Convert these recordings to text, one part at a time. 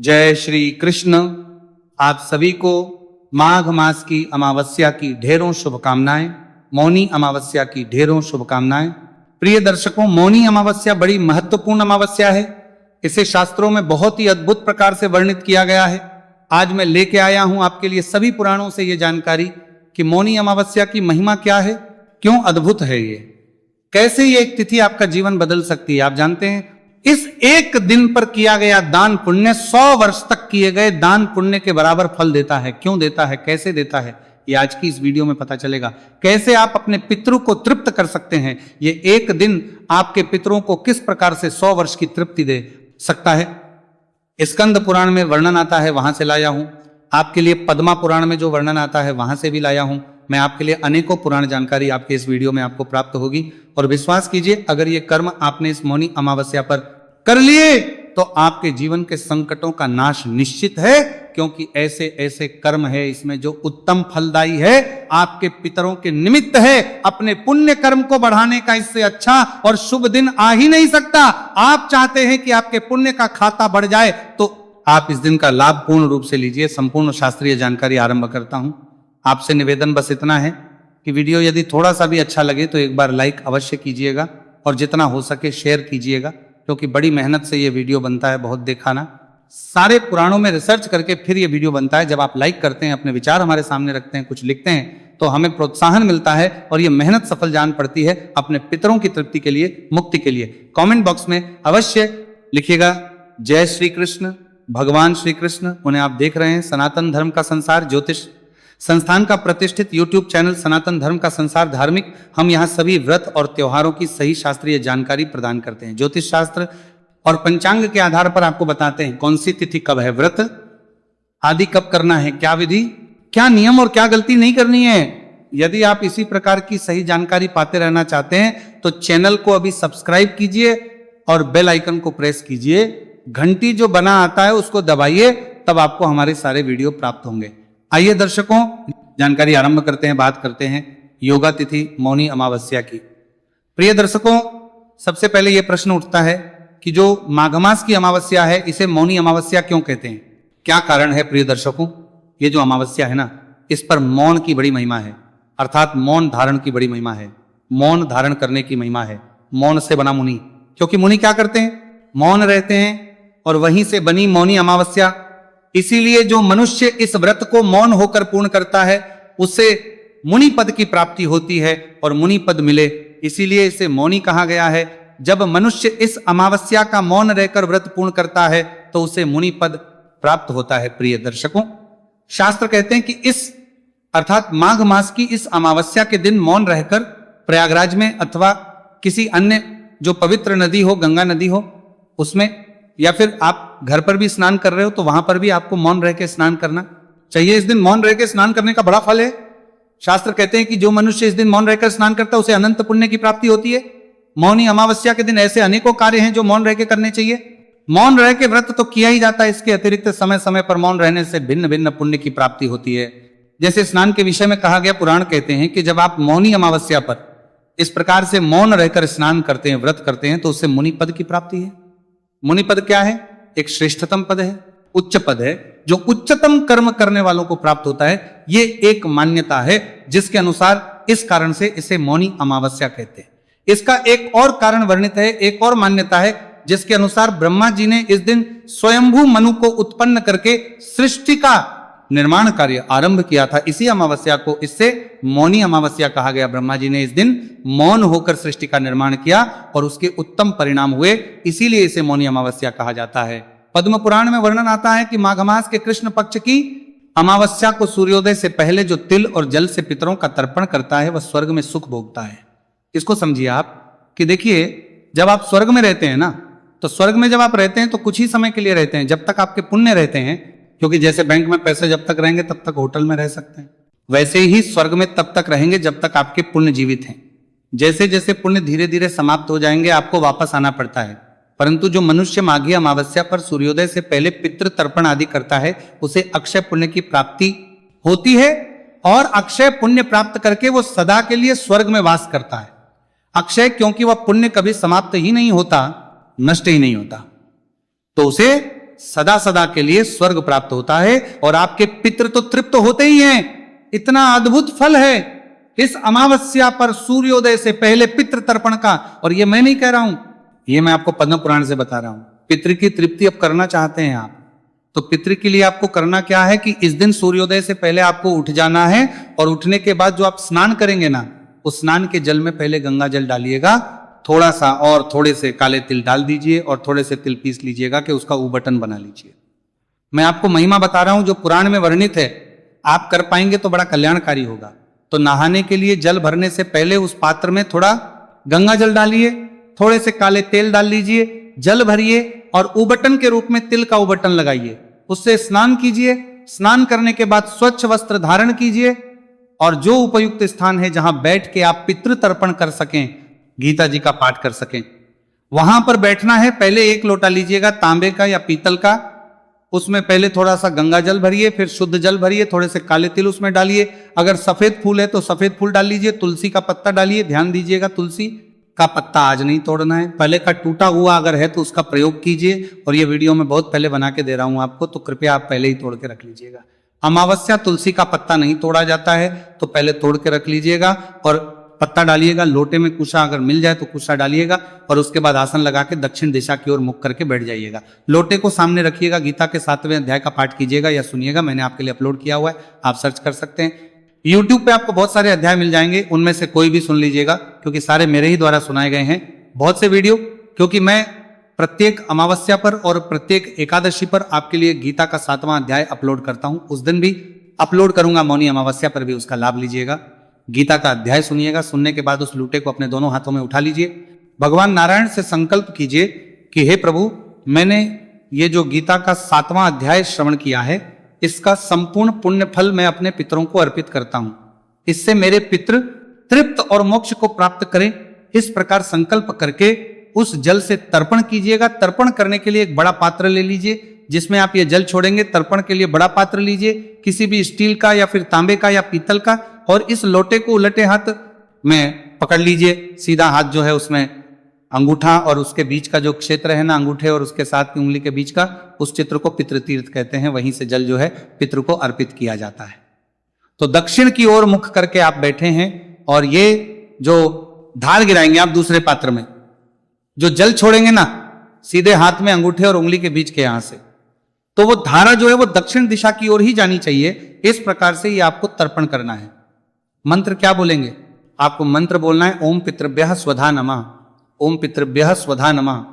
जय श्री कृष्ण। आप सभी को माघ मास की अमावस्या की ढेरों शुभकामनाएं, मौनी अमावस्या की ढेरों शुभकामनाएं। प्रिय दर्शकों, मौनी अमावस्या बड़ी महत्वपूर्ण अमावस्या है। इसे शास्त्रों में बहुत ही अद्भुत प्रकार से वर्णित किया गया है। आज मैं लेके आया हूं आपके लिए सभी पुराणों से यह जानकारी कि मौनी अमावस्या की महिमा क्या है, क्यों अद्भुत है ये, कैसे ये एक तिथि आपका जीवन बदल सकती है। आप जानते हैं इस एक दिन पर किया गया दान पुण्य 100 वर्ष तक किए गए दान पुण्य के बराबर फल देता है। क्यों देता है, कैसे देता है, ये आज की इस वीडियो में पता चलेगा। कैसे आप अपने पितरों को तृप्त कर सकते हैं, ये एक दिन आपके पितरों को किस प्रकार से 100 वर्ष की तृप्ति दे सकता है। स्कंद पुराण में वर्णन आता है, वहां से लाया हूं। आपके लिए पद्मा पुराण में जो वर्णन आता है वहां से भी लाया हूं। मैं आपके लिए अनेकों पुराण जानकारी आपके इस वीडियो में आपको प्राप्त होगी। और विश्वास कीजिए, अगर ये कर्म आपने इस मौनी अमावस्या पर कर लिए तो आपके जीवन के संकटों का नाश निश्चित है, क्योंकि ऐसे ऐसे कर्म है इसमें जो उत्तम फलदायी है, आपके पितरों के निमित्त है। अपने पुण्य कर्म को बढ़ाने का इससे अच्छा और शुभ दिन आ ही नहीं सकता। आप चाहते हैं कि आपके पुण्य का खाता बढ़ जाए तो आप इस दिन का लाभ पूर्ण रूप से लीजिए। संपूर्ण शास्त्रीय जानकारी आरंभ करता हूं। आपसे निवेदन बस इतना है कि वीडियो यदि थोड़ा सा भी अच्छा लगे तो एक बार लाइक अवश्य कीजिएगा और जितना हो सके शेयर कीजिएगा, क्योंकि बड़ी मेहनत से ये वीडियो बनता है। बहुत देखा ना, सारे पुराणों में रिसर्च करके फिर ये वीडियो बनता है। जब आप लाइक करते हैं, अपने विचार हमारे सामने रखते हैं, कुछ लिखते हैं, तो हमें प्रोत्साहन मिलता है और ये मेहनत सफल जान पड़ती है अपने पितरों की तृप्ति के लिए, मुक्ति के लिए। कमेंट बॉक्स में अवश्य लिखिएगा जय श्री कृष्ण, भगवान श्री कृष्ण। उन्हें आप देख रहे हैं सनातन धर्म का संसार ज्योतिष संस्थान का प्रतिष्ठित यूट्यूब चैनल सनातन धर्म का संसार धार्मिक। हम यहाँ सभी व्रत और त्योहारों की सही शास्त्रीय जानकारी प्रदान करते हैं। ज्योतिष शास्त्र और पंचांग के आधार पर आपको बताते हैं कौन सी तिथि कब है, व्रत आदि कब करना है, क्या विधि, क्या नियम और क्या गलती नहीं करनी है। यदि आप इसी प्रकार की सही जानकारी पाते रहना चाहते हैं तो चैनल को अभी सब्सक्राइब कीजिए और बेल आइकन को प्रेस कीजिए। घंटी जो बना आता है उसको दबाइए, तब आपको हमारे सारे वीडियो प्राप्त होंगे। आइए दर्शकों, जानकारी आरंभ करते हैं। बात करते हैं योगा तिथि मौनी अमावस्या की। प्रिय दर्शकों, सबसे पहले यह प्रश्न उठता है कि जो माघ मास की अमावस्या है इसे मौनी अमावस्या क्यों कहते हैं, क्या कारण है। प्रिय दर्शकों, ये जो अमावस्या है ना, इस पर मौन की बड़ी महिमा है, अर्थात मौन धारण की बड़ी महिमा है। मौन धारण करने की महिमा है। मौन से बना मुनि, क्योंकि मुनि क्या करते हैं, मौन रहते हैं, और वहीं से बनी मौनी अमावस्या। इसीलिए जो मनुष्य इस व्रत को मौन होकर पूर्ण करता है उसे मुनि पद की प्राप्ति होती है, और मुनि पद मिले इसीलिए इसे मौनी कहा गया है। जब मनुष्य इस अमावस्या का मौन रहकर व्रत पूर्ण करता है तो उसे मुनि पद प्राप्त होता है। प्रिय दर्शकों, शास्त्र कहते हैं कि इस अर्थात माघ मास की इस अमावस्या के दिन मौन रहकर प्रयागराज में अथवा किसी अन्य जो पवित्र नदी हो, गंगा नदी हो, उसमें, या फिर आप घर पर भी स्नान कर रहे हो तो वहां पर भी आपको मौन रह के स्नान करना चाहिए। इस दिन मौन रह के स्नान करने का बड़ा फल है। शास्त्र कहते हैं कि जो मनुष्य इस दिन मौन रहकर स्नान करता है उसे अनंत पुण्य की प्राप्ति होती है। मौनी अमावस्या के दिन ऐसे अनेकों कार्य हैं जो मौन रह के करने चाहिए। मौन रह के व्रत तो किया ही जाता है, इसके अतिरिक्त समय समय पर मौन रहने से भिन्न भिन्न पुण्य की प्राप्ति होती है। जैसे स्नान के विषय में कहा गया, पुराण कहते हैं कि जब आप मौनी अमावस्या पर इस प्रकार से मौन रहकर स्नान करते हैं, व्रत करते हैं, तो उससे मुनि पद की प्राप्ति है। मुनि पद क्या है, एक श्रेष्ठतम पद है, उच्च पद है, जो उच्चतम कर्म करने वालों को प्राप्त होता है। ये एक मान्यता है जिसके अनुसार इस कारण से इसे मौनी अमावस्या कहते हैं। इसका एक और कारण वर्णित है, एक और मान्यता है जिसके अनुसार ब्रह्मा जी ने इस दिन स्वयंभू मनु को उत्पन्न करके सृष्टि का निर्माण कार्य आरंभ किया था। इसी अमावस्या को इससे मौनी अमावस्या कहा गया। ब्रह्मा जी ने इस दिन मौन होकर सृष्टि का निर्माण किया और उसके उत्तम परिणाम हुए, इसीलिए इसे मौनी अमावस्या कहा जाता है। पद्म पुराण में वर्णन आता है कि माघ मास के कृष्ण पक्ष की अमावस्या को सूर्योदय से पहले जो तिल और जल से पितरों का तर्पण करता है वह स्वर्ग में सुख भोगता है। इसको समझिए आप कि देखिए, जब आप स्वर्ग में रहते हैं ना, तो स्वर्ग में जब आप रहते हैं तो कुछ ही समय के लिए रहते हैं, जब तक आपके पुण्य रहते हैं। क्योंकि जैसे बैंक में पैसे जब तक रहेंगे तब तक होटल में रह सकते हैं, वैसे ही स्वर्ग में तब तक रहेंगे जब तक आपके पुण्य जीवित हैं। जैसे जैसे पुण्य धीरे धीरे समाप्त हो जाएंगे आपको वापस आना पड़ता है। परंतु जो मनुष्य माघी अमावस्या पर सूर्योदय से पहले पितृ तर्पण आदि करता है उसे अक्षय पुण्य की प्राप्ति होती है, और अक्षय पुण्य प्राप्त करके वो सदा के लिए स्वर्ग में वास करता है। अक्षय क्योंकि वह पुण्य कभी समाप्त ही नहीं होता, नष्ट ही नहीं होता, तो उसे सदा सदा के लिए स्वर्ग प्राप्त होता है और आपके पितृ तो तृप्त होते ही हैं। इतना अद्भुत फल है इस अमावस्या पर सूर्योदय से पहले पितृ तर्पण का। और ये मैं नहीं कह रहा हूं, ये मैं आपको पद्म पुराण से बता रहा हूं। पितृ की तृप्ति अब करना चाहते हैं आप, तो पितृ के लिए आपको करना क्या है कि इस दिन सूर्योदय से पहले आपको उठ जाना है और उठने के बाद जो आप स्नान करेंगे ना, उस स्नान के जल में पहले गंगा जल डालिएगा थोड़ा सा, और थोड़े से काले तिल डाल दीजिए और थोड़े से तिल पीस लीजिएगा कि उसका बटन बना लीजिए। मैं आपको महिमा बता रहा हूं जो पुराण में वर्णित है, आप कर पाएंगे तो बड़ा कल्याणकारी होगा। तो नहाने के लिए जल भरने से पहले उस पात्र में थोड़ा गंगा जल डालिए, थोड़े से काले तेल डाल लीजिए, जल भरिए और उबटन के रूप में तिल का उबटन लगाइए, उससे स्नान कीजिए। स्नान करने के बाद स्वच्छ वस्त्र धारण कीजिए और जो उपयुक्त स्थान है जहां बैठ के आप पितृ तर्पण कर सकें, गीता जी का पाठ कर सकें, वहां पर बैठना है। पहले एक लोटा लीजिएगा तांबे का या पीतल का, उसमें पहले थोड़ा सा गंगा जल भरिए, फिर शुद्ध जल भरिए, थोड़े से काले तिल उसमें डालिए। अगर सफेद फूल है तो सफेद फूल डाल लीजिए, तुलसी का पत्ता डालिए। ध्यान दीजिएगा तुलसी का पत्ता आज नहीं तोड़ना है, पहले का टूटा हुआ अगर है तो उसका प्रयोग कीजिए। और ये वीडियो मैं बहुत पहले बना के दे रहा हूं आपको, तो कृपया आप पहले ही तोड़ के रख लीजिएगा। अमावस्या तुलसी का पत्ता नहीं तोड़ा जाता है, तो पहले तोड़ के रख लीजिएगा और पत्ता डालिएगा। लोटे में कुशा अगर मिल जाए तो कुशा डालिएगा और उसके बाद आसन लगा के दक्षिण दिशा की ओर मुख करके बैठ जाइएगा। लोटे को सामने रखिएगा, गीता के 7वें अध्याय का पाठ कीजिएगा या सुनिएगा, मैंने आपके लिए अपलोड किया हुआ है, आप सर्च कर सकते हैं। YouTube पे आपको बहुत सारे अध्याय मिल जाएंगे, उनमें से कोई भी सुन लीजिएगा, क्योंकि सारे मेरे ही द्वारा सुनाए गए हैं बहुत से वीडियो। क्योंकि मैं प्रत्येक अमावस्या पर और प्रत्येक एकादशी पर आपके लिए गीता का 7वां अध्याय अपलोड करता हूं, उस दिन भी अपलोड करूंगा, मौनी अमावस्या पर भी उसका लाभ लीजिएगा। गीता का अध्याय सुनिएगा, सुनने के बाद उस लूटे को अपने दोनों हाथों में उठा लीजिए। भगवान नारायण से संकल्प कीजिए कि हे प्रभु, मैंने ये जो गीता का 7वां अध्याय श्रवण किया है, इसका संपूर्ण पुण्य फल मैं अपने पितरों को अर्पित करता हूं, इससे मेरे पितृ तृप्त और मोक्ष को प्राप्त करें। इस प्रकार संकल्प करके उस जल से तर्पण कीजिएगा। तर्पण करने के लिए एक बड़ा पात्र ले लीजिए जिसमें आप ये जल छोड़ेंगे। तर्पण के लिए बड़ा पात्र लीजिए, किसी भी स्टील का या फिर तांबे का या पीतल का, और इस लोटे को उलटे हाथ में पकड़ लीजिए। सीधा हाथ जो है उसमें अंगूठा और उसके बीच का जो क्षेत्र है ना, अंगूठे और उसके साथ की उंगली के बीच का, उस चित्र को पितृतीर्थ कहते हैं। वहीं से जल जो है पितृ को अर्पित किया जाता है। तो दक्षिण की ओर मुख करके आप बैठे हैं और ये जो धार गिराएंगे आप दूसरे पात्र में, जो जल छोड़ेंगे ना सीधे हाथ में अंगूठे और उंगली के बीच के यहां से, तो वो धारा जो है वो दक्षिण दिशा की ओर ही जानी चाहिए। इस प्रकार से ये आपको तर्पण करना है। मंत्र क्या बोलेंगे? आपको मंत्र बोलना है ओम पितृभ्यः स्वधा नमः, ओम पितृभ्यः स्वधा नमः।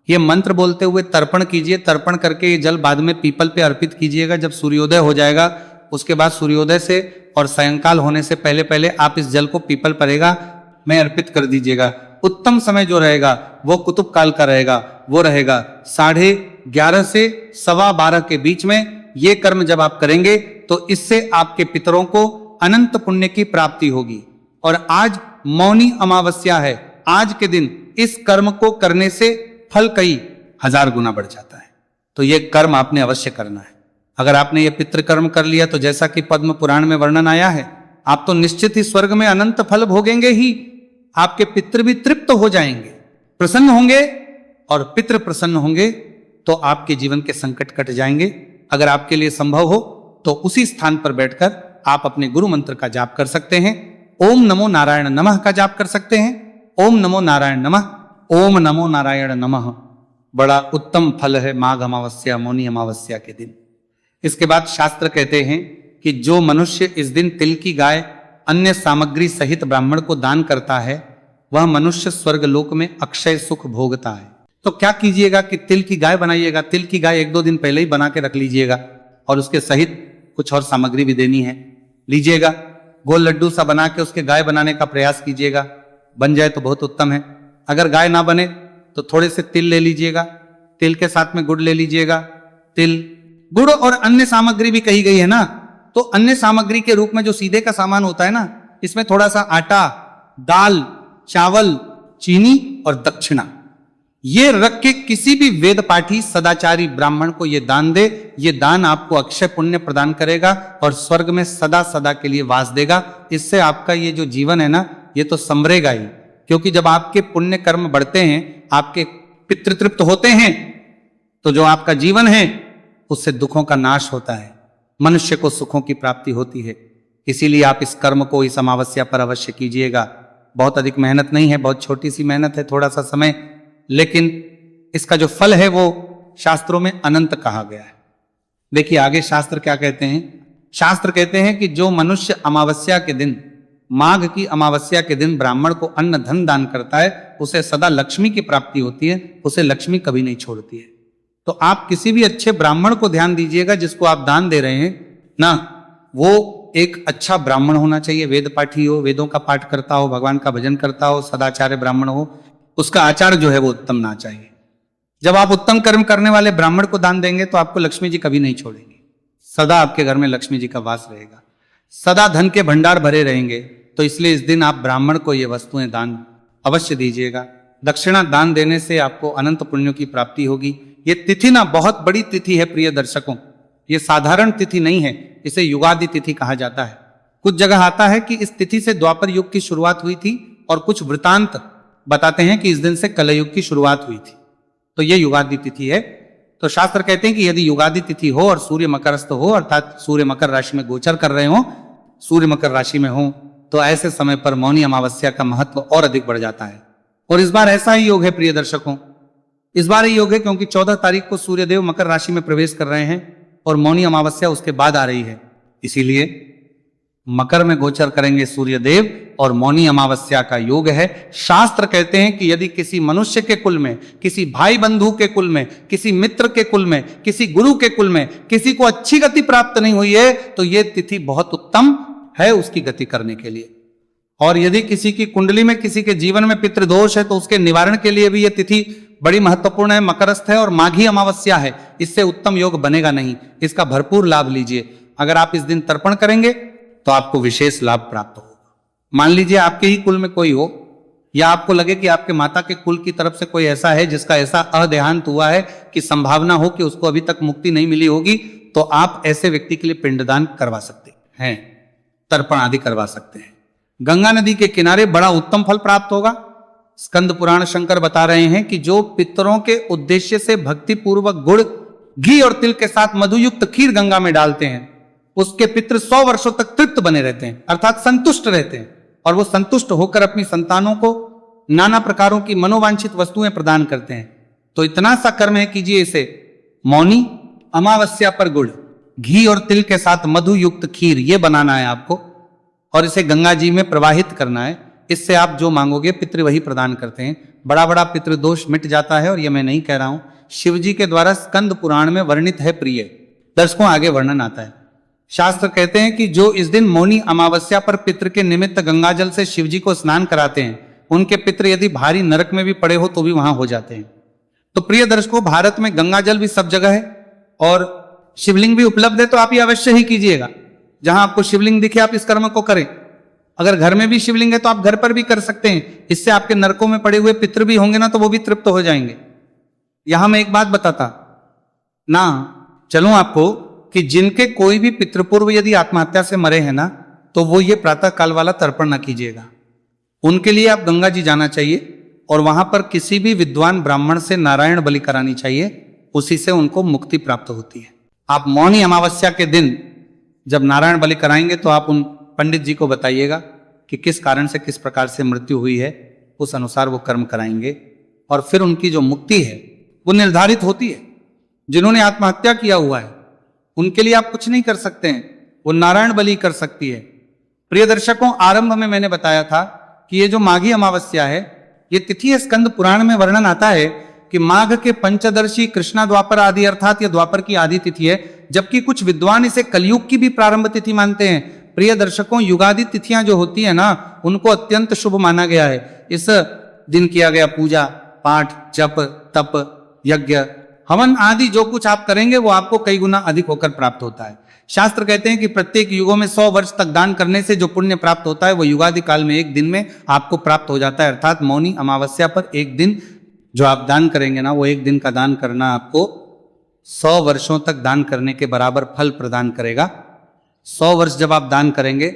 ये मंत्र बोलते हुए तर्पण कीजिए। तर्पण करके ये जल बाद में पीपल पे अर्पित कीजिएगा जब सूर्योदय हो जाएगा। उसके बाद सूर्योदय से और सायंकाल होने से पहले पहले आप इस जल को पीपल परेगा में अर्पित कर दीजिएगा। उत्तम समय जो रहेगा वो कुतुब काल का रहेगा, वो रहेगा 11:30 से 12:15 के बीच में। ये कर्म जब आप करेंगे तो इससे आपके पितरों को अनंत पुण्य की प्राप्ति होगी। और आज मौनी अमावस्या है, आज के दिन इस कर्म को करने से फल कई 1000 गुना बढ़ जाता है। तो ये कर्म आपने अवश्य करना है। अगर आपने ये पितृ कर्म कर लिया तो जैसा कि पद्म पुराण में वर्णन आया है, आप तो निश्चित ही स्वर्ग में अनंत फल भोगेंगे ही। आपके पितृ भी तृप्त हो जाएंगे, प्रसन्न होंगे, और पितृ प्रसन्न होंगे तो आपके जीवन के संकट कट जाएंगे। अगर आपके लिए संभव हो तो उसी स्थान पर बैठकर आप अपने गुरु मंत्र का जाप कर सकते हैं। ओम नमो नारायण नमः का जाप कर सकते हैं। ओम नमो नारायण नमः, ओम नमो नारायण नमः। बड़ा उत्तम फल है माघ अमावस्या, मौनी अमावस्या के दिन। इसके बाद शास्त्र कहते हैं कि जो मनुष्य इस दिन तिल की गाय अन्य सामग्री सहित ब्राह्मण को दान करता है, वह मनुष्य स्वर्ग लोक में अक्षय सुख भोगता है। तो क्या कीजिएगा कि तिल की गाय बनाइएगा। तिल की गाय 1-2 दिन पहले ही बना के रख लीजिएगा और उसके सहित कुछ और सामग्री भी देनी है, लीजिएगा। गोल लड्डू सा बना के उसके गाय बनाने का प्रयास कीजिएगा। बन जाए तो बहुत उत्तम है। अगर गाय ना बने तो थोड़े से तिल ले लीजिएगा, तिल के साथ में गुड़ ले लीजिएगा। तिल, गुड़ और अन्य सामग्री भी कही गई है ना, तो अन्य सामग्री के रूप में जो सीधे का सामान होता है ना, इसमें थोड़ा सा आटा, दाल, चावल, चीनी और दक्षिणा, ये रख के किसी भी वेद पाठी सदाचारी ब्राह्मण को ये दान दे। ये दान आपको अक्षय पुण्य प्रदान करेगा और स्वर्ग में सदा सदा के लिए वास देगा। इससे आपका ये जो जीवन है ना, ये तो संवरेगा ही, क्योंकि जब आपके पुण्य कर्म बढ़ते हैं, आपके पितृ तृप्त होते हैं, तो जो आपका जीवन है उससे दुखों का नाश होता है, मनुष्य को सुखों की प्राप्ति होती है। इसीलिए आप इस कर्म को इस अमावस्या पर अवश्य कीजिएगा। बहुत अधिक मेहनत नहीं है, बहुत छोटी सी मेहनत है, थोड़ा सा समय, लेकिन इसका जो फल है वो शास्त्रों में अनंत कहा गया है। देखिए आगे शास्त्र क्या कहते हैं। शास्त्र कहते हैं कि जो मनुष्य अमावस्या के दिन, माघ की अमावस्या के दिन ब्राह्मण को अन्न धन दान करता है, उसे सदा लक्ष्मी की प्राप्ति होती है, उसे लक्ष्मी कभी नहीं छोड़ती है। तो आप किसी भी अच्छे ब्राह्मण को ध्यान दीजिएगा जिसको आप दान दे रहे हैं ना, वो एक अच्छा ब्राह्मण होना चाहिए, वेद पाठी हो, वेदों का पाठ करता हो, भगवान का भजन करता हो, सदाचार्य ब्राह्मण हो, उसका आचार जो है वो उत्तम ना चाहिए। जब आप उत्तम कर्म करने वाले ब्राह्मण को दान देंगे तो आपको लक्ष्मी जी कभी नहीं छोड़ेंगी, सदा आपके घर में लक्ष्मी जी का वास रहेगा, सदा धन के भंडार भरे रहेंगे। तो इसलिए इस दिन आप ब्राह्मण को ये वस्तुएं दान अवश्य दीजिएगा। दक्षिणा दान देने से आपको अनंत पुण्यों की प्राप्ति होगी। ये तिथि ना बहुत बड़ी तिथि है प्रिय दर्शकों, ये साधारण तिथि नहीं है, इसे युगादि तिथि कहा जाता है। कुछ जगह आता है कि इस तिथि से द्वापर युग की शुरुआत हुई थी और कुछ वृतांत बताते हैं कि इस दिन से कलयुग की शुरुआत हुई थी, तो ये युगादि तिथि है। तो शास्त्र कहते हैं कि यदि युगादि तिथि हो और सूर्य मकरस्थ हो, अर्थात सूर्य मकर राशि में गोचर कर रहे हो, सूर्य मकर राशि में हो, तो ऐसे समय पर मौनी अमावस्या का महत्व और अधिक बढ़ जाता है। और इस बार ऐसा ही योग है प्रिय दर्शकों, इस बार ये योग है क्योंकि 14 तारीख को सूर्यदेव मकर राशि में प्रवेश कर रहे हैं और मौनी अमावस्या उसके बाद आ रही है। इसीलिए मकर में गोचर करेंगे सूर्यदेव और मौनी अमावस्या का योग है। शास्त्र कहते हैं कि यदि किसी मनुष्य के कुल में, किसी भाई बंधु के कुल में, किसी मित्र के कुल में, किसी गुरु के कुल में किसी को अच्छी गति प्राप्त नहीं हुई है तो यह तिथि बहुत उत्तम है उसकी गति करने के लिए। और यदि किसी की कुंडली में, किसी के जीवन में पितृदोष है तो उसके निवारण के लिए भी यह तिथि बड़ी महत्वपूर्ण है, मकरस्थ है और माघी अमावस्या है, इससे उत्तम योग बनेगा नहीं। इसका भरपूर लाभ लीजिए। अगर आप इस दिन तर्पण करेंगे तो आपको विशेष लाभ प्राप्त होगा। मान लीजिए आपके ही कुल में कोई हो या आपको लगे कि आपके माता के कुल की तरफ से कोई ऐसा है जिसका ऐसा अदेहांत हुआ है कि संभावना हो कि उसको अभी तक मुक्ति नहीं मिली होगी, तो आप ऐसे व्यक्ति के लिए पिंडदान करवा सकते हैं, तर्पण आदि करवा सकते हैं। गंगा नदी के किनारे बड़ा उत्तम फल प्राप्त होगा। स्कंद पुराण शंकर बता रहे हैं कि जो पितरों के उद्देश्य से भक्ति पूर्वक गुड़, घी और तिल के साथ मधुयुक्त खीर गंगा में डालते हैं, उसके पितृ 100 वर्षों तक तृप्त बने रहते हैं, अर्थात संतुष्ट रहते हैं, और वो संतुष्ट होकर अपनी संतानों को नाना प्रकारों की मनोवांछित वस्तुएं प्रदान करते हैं। तो इतना सा कर्म है, कीजिए इसे। मौनी अमावस्या पर गुड़, घी और तिल के साथ मधुयुक्त खीर ये बनाना है आपको और इसे गंगा जी में प्रवाहित करना है। इससे आप जो मांगोगे पितृ वही प्रदान करते हैं। बड़ा बड़ा पितृदोष मिट जाता है। और यह मैं नहीं कह रहा हूं, शिव जी के द्वारा स्कंद पुराण में वर्णित है। प्रिय दर्शकों, आगे वर्णन आता है। शास्त्र कहते हैं कि जो इस दिन मौनी अमावस्या पर पितृ के निमित्त गंगाजल से शिव जी को स्नान कराते हैं, उनके पितृ यदि भारी नरक में भी पड़े हो तो भी वहां हो जाते हैं। तो प्रिय दर्शकों, भारत में गंगाजल भी सब जगह है और शिवलिंग भी उपलब्ध है, तो आप ये अवश्य ही कीजिएगा। जहां आपको शिवलिंग दिखे आप इस कर्म को करें। अगर घर में भी शिवलिंग है तो आप घर पर भी कर सकते हैं। इससे आपके नरकों में पड़े हुए पितृ भी होंगे ना, तो वो भी तृप्त हो जाएंगे। यहां मैं एक बात बताता ना चलूं आपको कि जिनके कोई भी पितृपूर्व यदि आत्महत्या से मरे हैं ना, तो वो ये प्रातः काल वाला तर्पण ना कीजिएगा। उनके लिए आप गंगा जी जाना चाहिए और वहां पर किसी भी विद्वान ब्राह्मण से नारायण बलि करानी चाहिए, उसी से उनको मुक्ति प्राप्त होती है। आप मौनी अमावस्या के दिन जब नारायण बलि कराएंगे तो आप उन पंडित जी को बताइएगा कि किस कारण से, किस प्रकार से मृत्यु हुई है, उस अनुसार वो कर्म कराएंगे और फिर उनकी जो मुक्ति है वो निर्धारित होती है। जिन्होंने आत्महत्या किया हुआ है उनके लिए आप कुछ नहीं कर सकते हैं, वो नारायण बलि कर सकती है। प्रिय दर्शकों, आरंभ में मैंने बताया था कि ये जो माघी अमावस्या है, ये तिथि स्कंद पुराण में वर्णन आता है कि माघ के पंचदर्शी कृष्णा द्वापर आदि, अर्थात ये द्वापर की आदि तिथि है, जबकि कुछ विद्वान इसे कलयुग की भी प्रारंभ तिथि मानते हैं। प्रिय दर्शकों, युगादि तिथियां जो होती है ना, उनको अत्यंत शुभ माना गया है। इस दिन किया गया पूजा पाठ, जप, तप, यज्ञ, हवन आदि जो कुछ आप करेंगे वो आपको कई गुना अधिक होकर प्राप्त होता है। शास्त्र कहते हैं कि प्रत्येक युगों में 100 वर्ष तक दान करने से जो पुण्य प्राप्त होता है वो युगादि काल में एक दिन में आपको प्राप्त हो जाता है। अर्थात मौनी अमावस्या पर एक दिन जो आप दान करेंगे ना, वो एक दिन का दान करना आपको 100 वर्षों तक दान करने के बराबर फल प्रदान करेगा। 100 वर्ष जब आप दान करेंगे,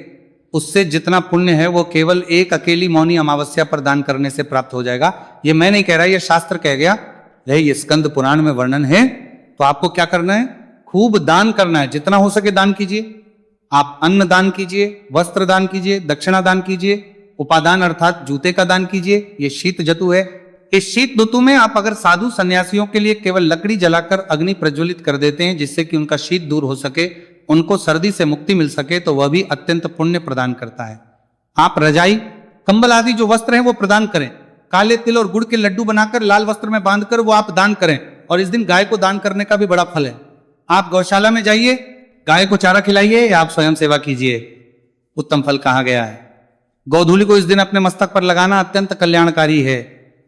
उससे जितना पुण्य है वो केवल एक अकेली मौनी अमावस्या पर दान करने से प्राप्त हो जाएगा। ये मैं नहीं कह रहा, ये शास्त्र कह गया। है, ये स्कंद पुराण में वर्णन है। तो आपको क्या करना है? खूब दान करना है, जितना हो सके दान कीजिए। आप अन्न दान कीजिए, वस्त्र दान कीजिए, दक्षिणा दान कीजिए, उपादान अर्थात जूते का दान कीजिए। ये शीत ऋतु है। इस शीत ऋतु में आप अगर साधु सन्यासियों के लिए केवल लकड़ी जलाकर अग्नि प्रज्वलित कर देते हैं जिससे कि उनका शीत दूर हो सके, उनको सर्दी से मुक्ति मिल सके, तो वह भी अत्यंत पुण्य प्रदान करता है। आप रजाई, कंबल आदि जो वस्त्र हैं वो प्रदान करें। काले तिल और गुड़ के लड्डू बनाकर लाल वस्त्र में बांधकर वो आप दान करें। और इस दिन गाय को दान करने का भी बड़ा फल है। आप गौशाला में जाइए, गाय को चारा खिलाइए या आप स्वयं सेवा कीजिए, उत्तम फल कहा गया है। गोधूलि को इस दिन अपने मस्तक पर लगाना अत्यंत कल्याणकारी है।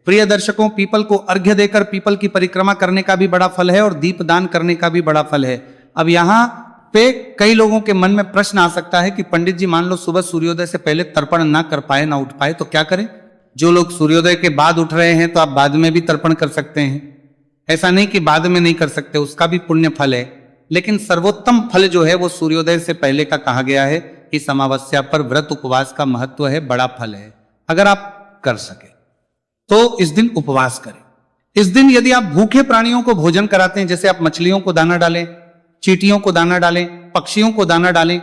प्रिय दर्शकों, पीपल को अर्घ्य देकर पीपल की परिक्रमा करने का भी बड़ा फल है और दीप दान करने का भी बड़ा फल है। अब यहाँ पे कई लोगों के मन में प्रश्न आ सकता है कि पंडित जी मान लो सुबह सूर्योदय से पहले तर्पण ना कर पाए, ना उठ पाए, तो क्या करें? जो लोग सूर्योदय के बाद उठ रहे हैं तो आप बाद में भी तर्पण कर सकते हैं। ऐसा नहीं कि बाद में नहीं कर सकते, उसका भी पुण्य फल है। लेकिन सर्वोत्तम फल जो है वो सूर्योदय से पहले का कहा गया है। इस अमावस्या पर व्रत उपवास का महत्व है, बड़ा फल है। अगर आप कर सके तो इस दिन उपवास करें। इस दिन यदि आप भूखे प्राणियों को भोजन कराते हैं, जैसे आप मछलियों को दाना डालें, चींटियों को दाना डालें, पक्षियों को दाना डालें,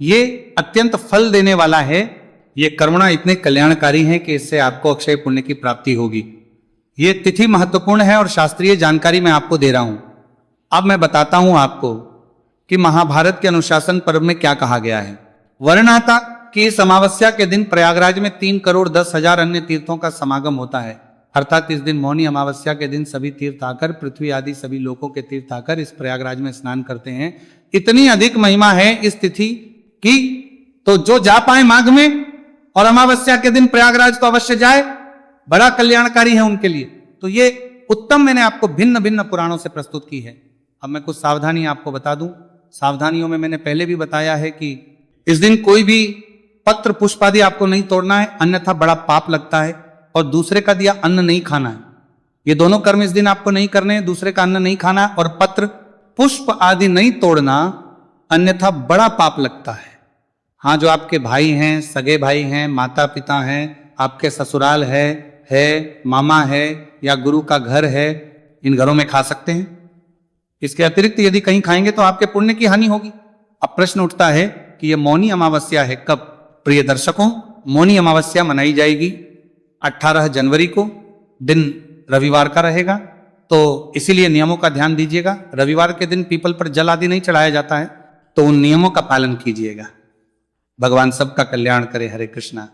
ये अत्यंत फल देने वाला है। ये कर्मणा इतने कल्याणकारी हैं कि इससे आपको अक्षय पुण्य की प्राप्ति होगी। ये तिथि महत्वपूर्ण है और शास्त्रीय जानकारी मैं आपको दे रहा हूं। अब मैं बताता हूं आपको कि महाभारत के अनुशासन पर्व में क्या कहा गया है। वर्ण आता कि इस अमावस्या के दिन प्रयागराज में 3,10,00,000 अन्य तीर्थों का समागम होता है। अर्थात इस दिन मौनी अमावस्या के दिन सभी तीर्थ आकर, पृथ्वी आदि सभी लोकों के तीर्थ आकर इस प्रयागराज में स्नान करते हैं। इतनी अधिक महिमा है इस तिथि की, तो जो जा पाए माघ में और अमावस्या के दिन प्रयागराज तो अवश्य जाए, बड़ा कल्याणकारी है उनके लिए। तो ये उत्तम मैंने आपको भिन्न भिन्न पुराणों से प्रस्तुत की है। अब मैं कुछ सावधानी आपको बता दूं। सावधानियों में मैंने पहले भी बताया है कि इस दिन कोई भी पत्र पुष्प आदि आपको नहीं तोड़ना है, अन्यथा बड़ा पाप लगता है। और दूसरे का दिया अन्न नहीं खाना है। ये दोनों कर्म इस दिन आपको नहीं करने हैं। दूसरे का अन्न नहीं खाना और पत्र पुष्प आदि नहीं तोड़ना, अन्यथा बड़ा पाप लगता है। हाँ, जो आपके भाई हैं, सगे भाई हैं, माता पिता हैं, आपके ससुराल है, मामा है या गुरु का घर है, इन घरों में खा सकते हैं। इसके अतिरिक्त यदि कहीं खाएंगे तो आपके पुण्य की हानि होगी। अब प्रश्न उठता है कि यह मौनी अमावस्या है कब? प्रिय दर्शकों, मौनी अमावस्या मनाई जाएगी 18 जनवरी को, दिन रविवार का रहेगा। तो इसीलिए नियमों का ध्यान दीजिएगा। रविवार के दिन पीपल पर जल आदि नहीं चढ़ाया जाता है, तो उन नियमों का पालन कीजिएगा। भगवान सबका कल्याण करे। हरे कृष्णा।